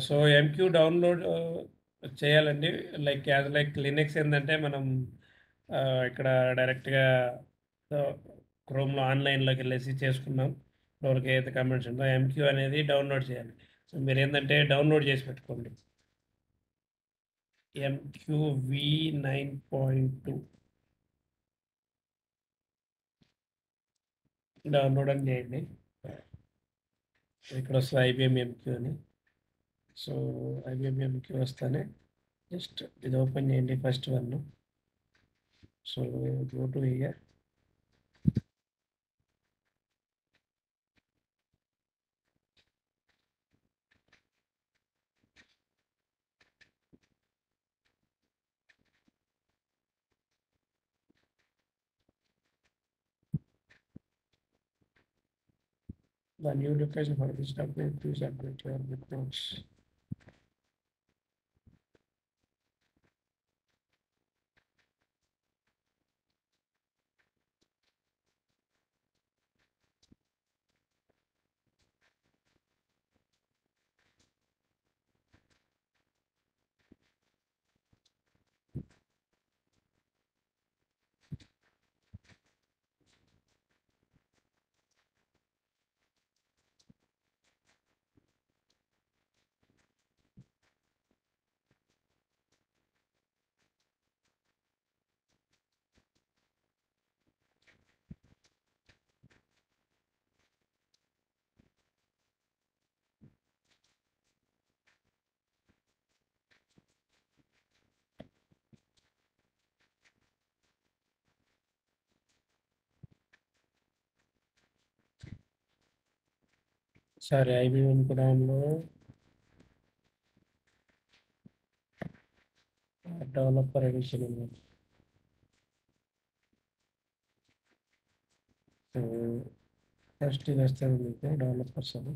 So MQ download చేయాలండి. Like Linux ఏందంటే మనం ఇక్కడ డైరెక్ట్‌గా క్రోమ్‌లో ఆన్‌లైన్‌లోకెళ్ళేసి చేసుకున్నాం. ఇప్పటివరకు ఏదైతే కమాండ్స్ ఉందో ఎంక్యూ అనేది డౌన్లోడ్ చేయాలి. సో మీరేందంటే డౌన్లోడ్ చేసి పెట్టుకోండి. ఎంక్యూవీ 9.2 డౌన్లోడ్ అని చేయండి. ఇక్కడొస్తది ఐబీఎం ఎంక్యూ అని. సో ఐబీఎం ఎంక్యూ వస్తానే జస్ట్ ఇది ఓపెన్ చేయండి first one. So go to hear. The new location for this document, please update your bookmarks. Sorry, IBM Godownలో డెవలపర్ ఎడిషన్ ఉంది. సో ఫస్ట్ ఇది వస్తుంది మీకు డెవలపర్స్ అని.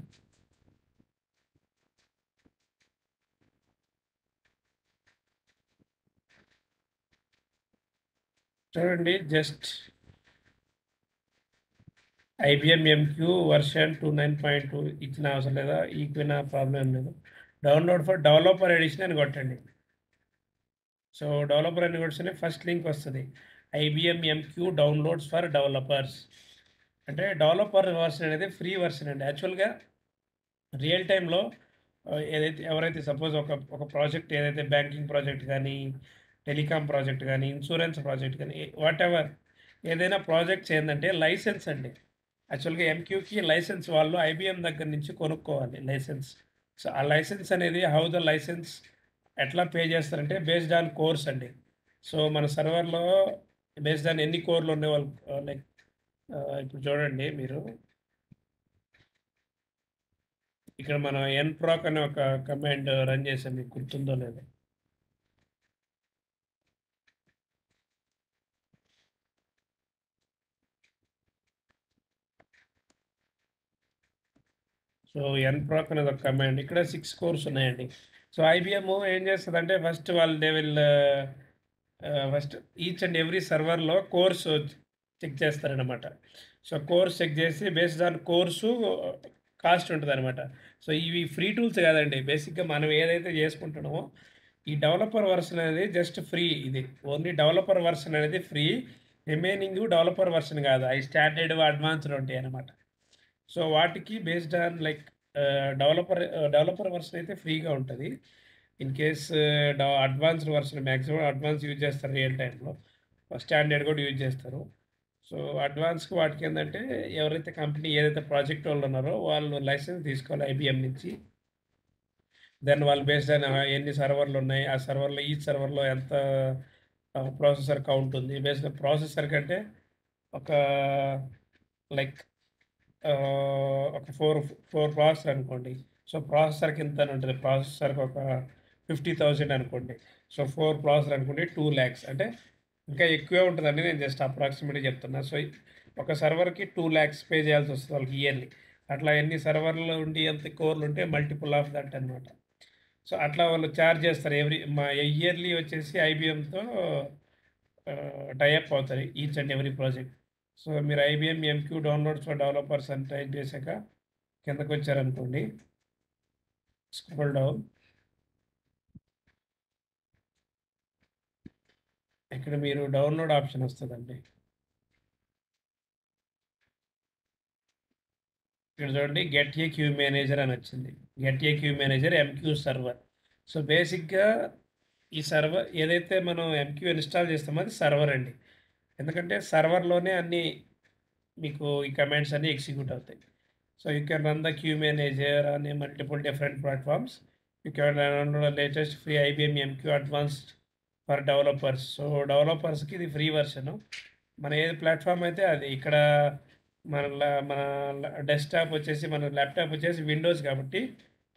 చూడండి జస్ట్ ఐబిఎం ఎంక్యూ వర్షన్ 29.2 ఇచ్చిన అవసరం లేదా, ఈక్వినా ప్రాబ్లం లేదు. డౌన్లోడ్ ఫర్ డెవలపర్ ఎడిషన్ అని కొట్టండి. సో డెవలపర్ అని కొడితేనే ఫస్ట్ లింక్ వస్తుంది. IBM MQ downloads for developers అంటే డెవలపర్ వర్షన్ అనేది ఫ్రీ వర్షన్ అండి. యాక్చువల్గా రియల్ టైంలో ఏదైతే ఎవరైతే సపోజ్ ఒక ప్రాజెక్ట్ ఏదైతే బ్యాంకింగ్ ప్రాజెక్ట్ కానీ, టెలికాం ప్రాజెక్ట్ కానీ, ఇన్సూరెన్స్ ప్రాజెక్ట్ కానీ, వాటెవర్ ఏదైనా ప్రాజెక్ట్స్ ఏందంటే లైసెన్స్ అండి. యాక్చువల్‌గా ఎంక్యూకి లైసెన్స్ వాళ్ళు ఐబీఎం దగ్గర నుంచి కొనుక్కోవాలి లైసెన్స్. సో, ఆ లైసెన్స్ అనేది హౌ ద లైసెన్స్ ఎట్లా పే చేస్తారంటే బేస్డ్ ఆన్ కోర్స్ అండి. సో, మన సర్వర్‌లో బేస్డ్ ఆన్ ఎన్ని కోర్‌లు ఉన్నాయి వాళ్ళు ఇప్పుడు చూడండి మీరు ఇక్కడ మనం ఎన్‌ప్రాక్ అనే ఒక కమాండ్ రన్ చేసాం. మీకు గుర్తుందో లేదో. సో, ఎన్‌ప్రాక్ అనేది ఒక కమాండ్. ఇక్కడ 6 కోర్స్ ఉన్నాయండి. సో, ఐబీఎం ఏం చేస్తదంటే ఫస్ట్ వాళ్ళు they will first each and every సర్వర్‌లో కోర్స్ చెక్ చేస్తారనమాట. సో, కోర్స్ చెక్ చేసి బేస్డ్ ఆన్ కోర్సు కాస్ట్ ఉంటదనమాట. సో, ఇవి ఫ్రీ టూల్స్ కాదండి. బేసిక్‌గా మనం ఏదైతే చేసుకుంటున్నామో ఈ డెవలపర్ వర్షన్ అనేది జస్ట్ ఫ్రీ ఇది. ఓన్లీ డెవలపర్ వర్షన్ అనేది ఫ్రీ. రిమైనింగ్ డెవలపర్ వర్షన్ కాదు. అయి స్టాండర్డ్, అడ్వాన్స్‌డ్ ఉంటాయన్నమాట. సో, వాటికి బేస్డ్ ఆన్ డెవలపర్ వర్షన్ అయితే ఫ్రీగా ఉంటది. In case advanced version maximum advance use చేస్తారు రియల్ టైమ్‌లో. స్టాండర్డ్ కూడా యూజ్ చేస్తారు. సో, అడ్వాన్స్‌కి వాటికేందంటే ఎవరైతే కంపెనీ ఏదైతే ప్రాజెక్ట్ వాళ్ళు ఉన్నారో వాళ్ళు లైసెన్స్ తీసుకోవాలి ఐబీఎం నుంచి. దెన్ వాళ్ళు బేస్డ్ ఆన్ ఎన్ని సర్వర్‌లున్నాయి, ఆ సర్వర్‌లో ఈచ్ సర్వర్‌లో ఎంత ప్రాసెసర్ కౌంట్ ఉంది. బేస్డ్ ప్రాసెసర్ కంటే ఒక లైక్ ఒక 4 ప్రాసెసర్ అనుకోండి. సో, ప్రాసెసర్‌కి ఇంతని ఉంటది. ప్రాసెసర్‌కి ఒక 50,000 అనుకోండి. సో, 4 ప్రాసెసర్ అనుకుంటే 2,00,000 అంటే ఇంకా ఎక్కువే ఉంటదండి. నేను జస్ట్ అప్రాక్సిమేట్‌గా చెప్తున్నా. సో, ఒక సర్వర్‌కి 2,00,000 పే చేయాల్సొస్తది వాళ్ళకి ఇయర్లీ. అట్లా ఎన్ని సర్వర్‌లు ఉండి ఎంత కోర్‌లుంటే మల్టిపుల్ ఆఫ్ దట్ అనమాట. సో, అట్లా వాళ్ళు చార్జ్ చేస్తారు. ఇయర్లీ వచ్చేసి ఐబీఎంతో టై అప్ అవుతారు each and every project. So, మీరు IBM MQ downloads for developers అని టైప్ చేశాక కిందకొచ్చారనుకోండి. Scroll down. ఇక్కడ మీరు డౌన్లోడ్ ఆప్షన్ వస్తుందండి. ఇక్కడ చూడండి గెట్ ఏ క్యూ మేనేజర్ అని వచ్చింది. Get a queue manager MQ server. So బేసిక్గా ఈ సర్వర్ ఏదైతే మనం ఎంక్యూ ఇన్స్టాల్ చేస్తామో అది సర్వర్ అండి. ఎందుకంటే సర్వర్లోనే అన్ని మీకు ఈ కమాండ్స్ అన్ని ఎగ్జిక్యూట్ అవుతాయి. So you can run the queue manager అనే multiple different platforms. You can run the latest free IBM MQ advanced for developers. So డెవలపర్స్కి ఇది ఫ్రీ వర్షన్. మన ఏది ప్లాట్ఫామ్ అయితే అది. ఇక్కడ మన డెస్క్టాప్ వచ్చేసి మన ల్యాప్టాప్ వచ్చేసి విండోస్ కాబట్టి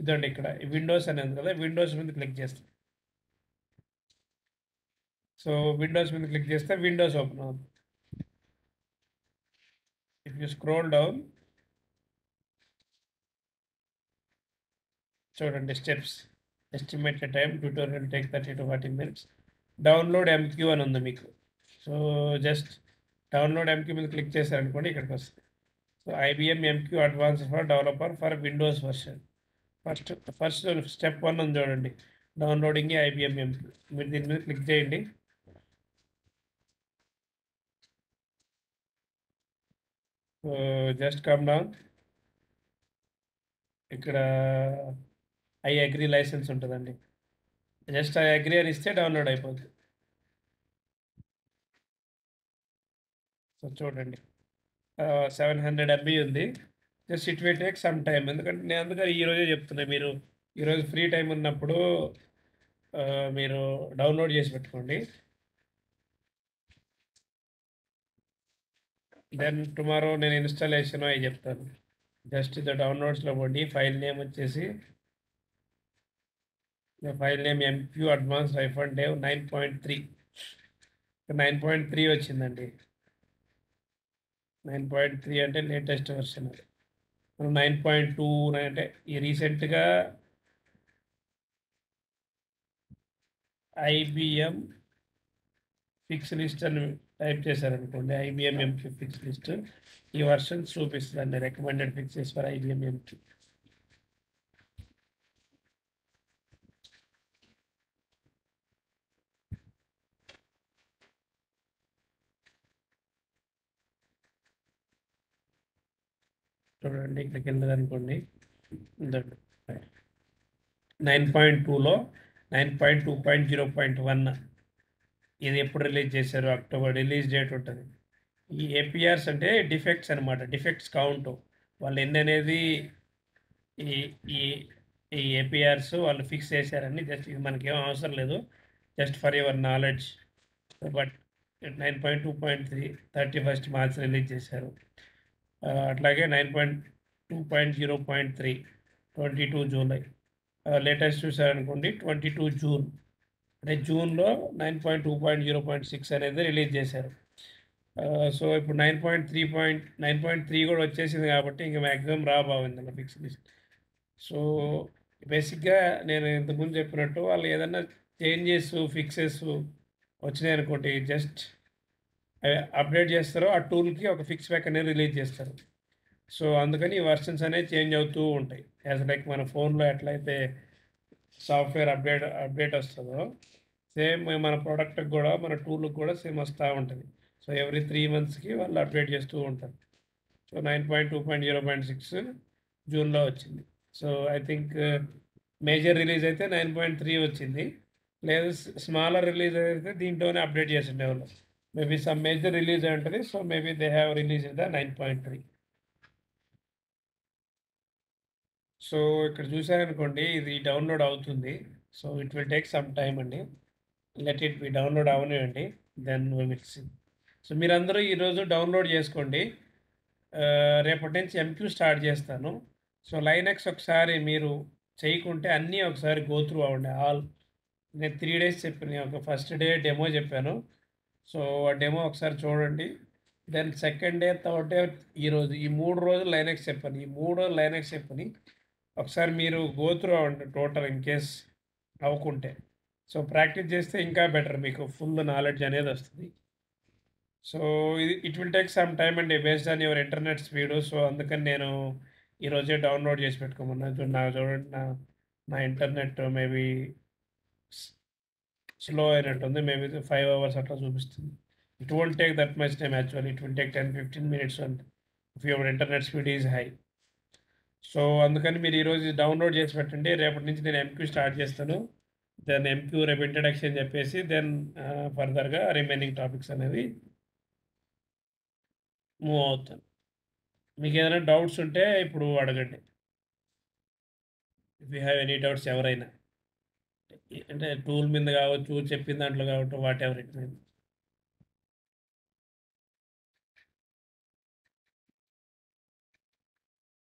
ఇదండి ఇక్కడ విండోస్ అనేది ఉంది కదా, విండోస్ మీద క్లిక్ చేస్తాం. సో విండోస్ మీద క్లిక్ చేస్తే విండోస్ ఓపెన్ అవుతుంది. ఇఫ్ యూ స్క్రోల్ డౌన్ చూడండి steps. Estimated time tutorial take 30 to 40 minutes. Download MQ అని ఉంది మీకు. సో జస్ట్ డౌన్లోడ్ ఎంక్యూ మీద క్లిక్ చేశారనుకోండి ఇక్కడికి వస్తుంది. So IBM MQ advance for developer for Windows version. First step 1 ఉంది చూడండి, డౌన్లోడింగ్ ఐబిఎం ఎంక్యూ. మీరు దీని మీద క్లిక్ చేయండి. Just come down. ఇక్కడ ఐ అగ్రీ లైసెన్స్ ఉంటుందండి. జస్ట్ ఐ అగ్రీ అని ఇస్తే డౌన్లోడ్ అయిపోతుంది. సో చూడండి 700 MB ఉంది. Just it will take some time. ఎందుకంటే నేను అందుకని ఈరోజే చెప్తున్నా, మీరు ఈరోజు ఫ్రీ టైం ఉన్నప్పుడు మీరు డౌన్లోడ్ చేసి పెట్టుకోండి. దెన్ టుమారో నేను ఇన్స్టాలేషన్ అవి చెప్తాను. జస్ట్ ఇది డౌన్లోడ్స్లో పోండి. ఫైల్ నేమ్ వచ్చేసి ఫైల్ నేమ్ ఎంక్యూ అడ్వాన్స్ రైఫన్ డేవ్ 9.3. 9.3 వచ్చిందండి. 9.3 అంటే లేటెస్ట్ వర్షన్. మనం 9.2 అంటే ఈ రీసెంట్గా ఐబిఎం ఫిక్స్ లిస్ట్ అని టైప్ చేశారనుకోండి, ఐబిఎం ఎంక్యూ ఫిక్స్ లిస్ట్ ఈ వర్షన్ చూపిస్తుందండి. Recommended fixes for IBM MQ. చూడండి ఇక్కడికి వెళ్ళదు అనుకోండి. 9.2లో 9.2.0.1 ఇది ఎప్పుడు రిలీజ్ చేశారు? అక్టోబర్ రిలీజ్ డేట్ ఉంటుంది. ఈ ఏపీఆర్స్ అంటే డిఫెక్ట్స్ అనమాట, డిఫెక్ట్స్ కౌంట్. వాళ్ళు ఎన్ని అనేది ఈ ఈ ఈ ఏపీఆర్స్ వాళ్ళు ఫిక్స్ చేశారని. జస్ట్ ఇది మనకేం అవసరం లేదు, just for your knowledge. But 9.2.3 31st March release చేశారు. అట్లాగే 9.2.0.3 22 జూలై. Latest చూసారనుకోండి 22 June. అంటే జూన్లో 9.2.0.6 అనేది రిలీజ్ చేశారు. సో ఇప్పుడు 9.3 కూడా వచ్చేసింది కాబట్టి ఇంకా మ్యాక్సిమం రాబోయింది అలా ఫిక్స్ లిస్ట్. సో బేసిక్గా నేను ఇంతకుముందు చెప్పినట్టు వాళ్ళు ఏదైనా చేంజెస్ ఫిక్సెస్ వచ్చినాయి అనుకోండి, జస్ట్ అప్డేట్ చేస్తారో ఆ టూల్కి ఒక ఫిక్స్ ప్యాక్ అనేది రిలీజ్ చేస్తారు. సో అందుకని ఈ వర్షన్స్ అనేవి చేంజ్ అవుతూ ఉంటాయి. యాజ్ లైక్ మన ఫోన్లో ఎట్లయితే సాఫ్ట్వేర్ అప్డేట్ వస్తుందో సేమ్ మన ప్రోడక్ట్కి కూడా మన టూల్కి కూడా సేమ్ వస్తూ ఉంటుంది. సో ఎవ్రీ 3 monthsకి వాళ్ళు అప్డేట్ చేస్తూ ఉంటారు. సో 9.2.0.6 జూన్లో వచ్చింది. So I think major release అయితే 9.3 వచ్చింది. లేదు స్మాలర్ రిలీజ్ అయితే దీంట్లోనే అప్డేట్ చేసి ఉండేవాళ్ళు. మేబీ సమ్ మేజర్ రిలీజ్ అయి ఉంటుంది. So maybe they have release the 9.3. So ఇక్కడ చూసారనుకోండి ఇది డౌన్లోడ్ అవుతుంది. So it will take some time అండి. లెట్ ఇట్ బి డౌన్లోడ్ అవనివ్వండి. Then we will see. So మీరందరూ ఈరోజు డౌన్లోడ్ చేసుకోండి. రేపటి నుంచి ఎంక్యూ స్టార్ట్ చేస్తాను. సో లైనక్స్ ఒకసారి మీరు చేయకుంటే అన్నీ ఒకసారి గో త్రూ అవ్వండి ఆల్. నేను 3 days చెప్పాను. ఒక ఫస్ట్ డే డెమో చెప్పాను. సో ఆ డెమో ఒకసారి చూడండి. Then second day, third day, ఈరోజు ఈ 3 రోజులు లైనక్స్ చెప్పాను. ఈ 3 రోజులు లైనక్స్ చెప్పని ఒకసారి మీరు గో త్రూ అవ్వండి టోటల్ ఇన్ కేస్ అవ్వకుంటే. సో ప్రాక్టీస్ చేస్తే ఇంకా బెటర్, మీకు ఫుల్ నాలెడ్జ్ అనేది వస్తుంది. So it will take some time అండి based on your internet speed. So అందుకని నేను ఈరోజే డౌన్లోడ్ చేసి పెట్టుకోమన్నా. చూడండి నా ఇంటర్నెట్ మేబీ స్ స్లో అయినట్టుంది. మేబీ 5 అవర్స్ అట్లా చూపిస్తుంది. It won't take that much time actually. It will take 10, 15 minutes only if your internet speed is high. So, అందుకని మీరు ఈరోజు డౌన్‌లోడ్ చేసి పెట్టండి. రేపటి నుంచి నేను ఎంక్యూ స్టార్ట్ చేస్తాను. దెన్ ఎంక్యూ రేపు ఇంట్రడక్షన్ చెప్పేసి దెన్ ఫర్దర్‌గా రిమైనింగ్ టాపిక్స్ అనేవి మూవ్ అవుతాను. మీకేదైనా డౌట్స్ ఉంటే ఇప్పుడు అడగండి. If you have any doubts ఎవరైనా. అంటే టూల్ మీద కావచ్చు, చెప్పిన దాంట్లో కావటం వాటెవర్ ఇట్ మే బి.